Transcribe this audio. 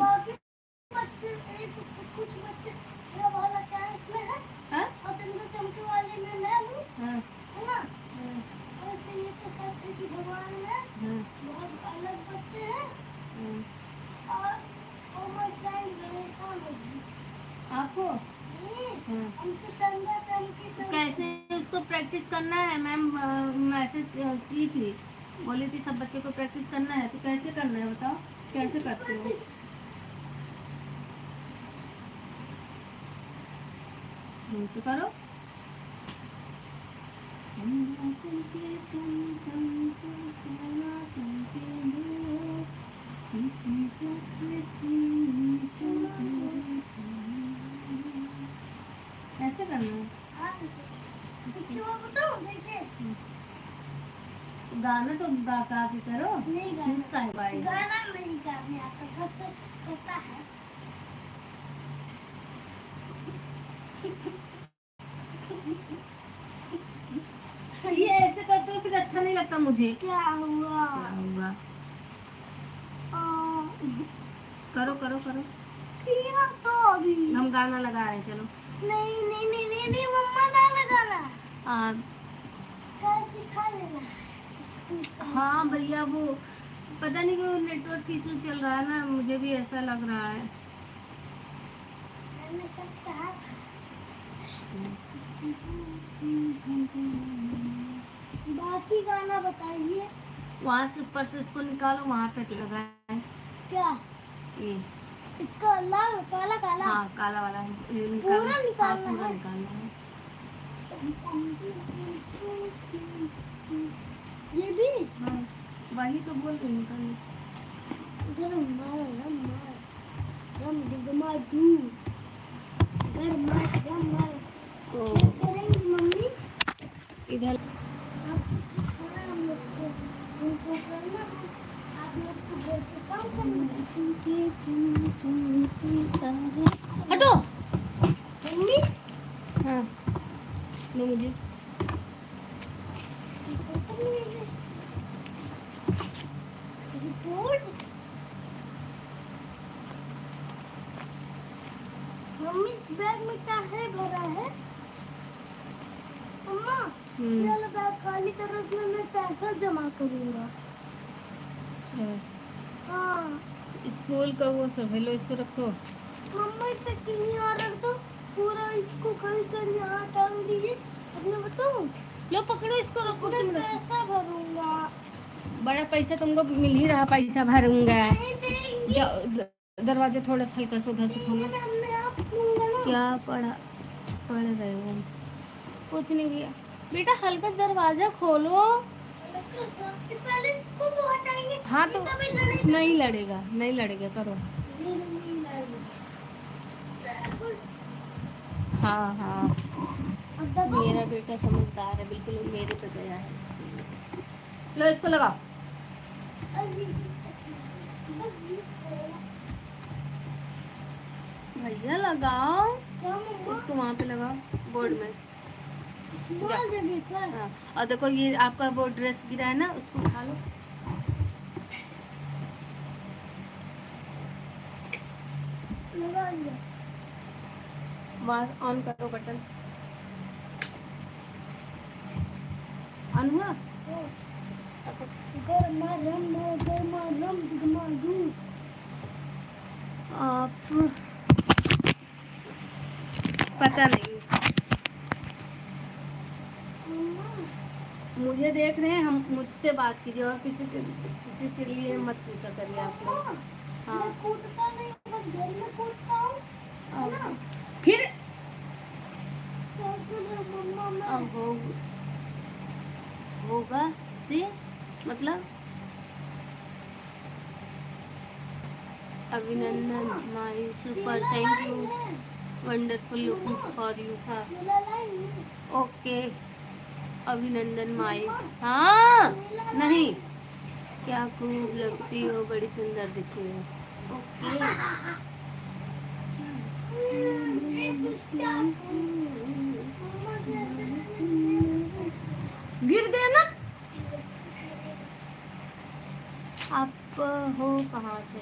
बाकी बच्चे कुछ बच्चे मेरा वाला क्या है इसमें है हाँ? और चंद्र चमके वाले में मैं हूँ हाँ। है ना ऐसे ये तो सच है कि भगवान में बहुत अलग बच्चे हैं और मैं फ्रेंड रेखा होगी आपको हम तो चंद्र चमके कैसे उसको प्रैक्टिस करना है मैम मैसेज की थी बोली थी सब बच्चे को प्रैक्टिस करना है तो कैसे करना है बताओ कैसे करते हो तो करो ऐसे करना है गाना तो गा के करो नहीं गाना नहीं गाने आता करता है ये ऐसे करते हो फिर अच्छा नहीं लगता मुझे क्या हुआ करो करो करो तो अभी हम गाना लगा रहे हैं चलो नहीं नहीं नहीं नहीं, नहीं मम्मा ना लगाना सिखा लेना हाँ भैया वो पता नहीं क्यों नेटवर्क इशू चल रहा है ना मुझे भी ऐसा लग रहा है मैंने सच कहा था बाकी गाना बताइए वहाँ से ऊपर से इसको निकालो वहाँ पे लगाए क्या ये इसका लाल काला काला हाँ काला वाला पूरा निकालना है पूरा निकालना है ये भी हाँ वही तो बोल रही हूँ गरम मार गरम मार गरम डिगमा दू गरम मार तो करेंगी मम्मी इधर हटो मम्मी हाँ लो मुझे रिपोर्ट मम्मी इस बैग में क्या है भरा है मम्मा ये वाला बैग खाली कर उसमें मैं पैसा जमा करूँगा अच्छा हाँ स्कूल का वो सब है लो इसको रखो मम्मा इसे कहीं और रख दो पूरा इसको खाली कर यहाँ टांग दीजिए अब मैं बताऊँ लो पकड़ो इसको रखो उसमें पैसा भरूँगा बड़ा पैसा तुमको मिल ही रहा पैसा भरूँगा दरवाजा थोड़ा सा हल्का सा उधर से खोलो क्या पढ़ रहे हो कुछ नहीं भैया बेटा हल्का सा दरवाजा खोलो पहले इसको तो हटाएंगे हाँ तो नहीं लड़ेगा करो हाँ हाँ मेरा बेटा समझदार है बिल्कुल मेरे पे गया है लो इसको लगाओ भैया लगाओ इसको वहाँ पे लगाओ बोर्ड में हाँ और देखो ये आपका वो ड्रेस गिरा है ना उसको उठा लो लगा लिया वहाँ ऑन करो बटन ऑन हुआ आप पता नहीं मुझे देख रहे हैं हम मुझसे बात कीजिए और किसी के लिए मत पूछा करिए आप लोग हाँ कूदता नहीं बस घर में कूदता हूँ फिर होगा से मतलब अभिनंदन my super thank you wonderful looking for you था ओके अभिनंदन माई हाँ नहीं क्या खूब लगती हो बड़ी सुंदर दिखती हो ओके गिर गया ना आप हो कहाँ से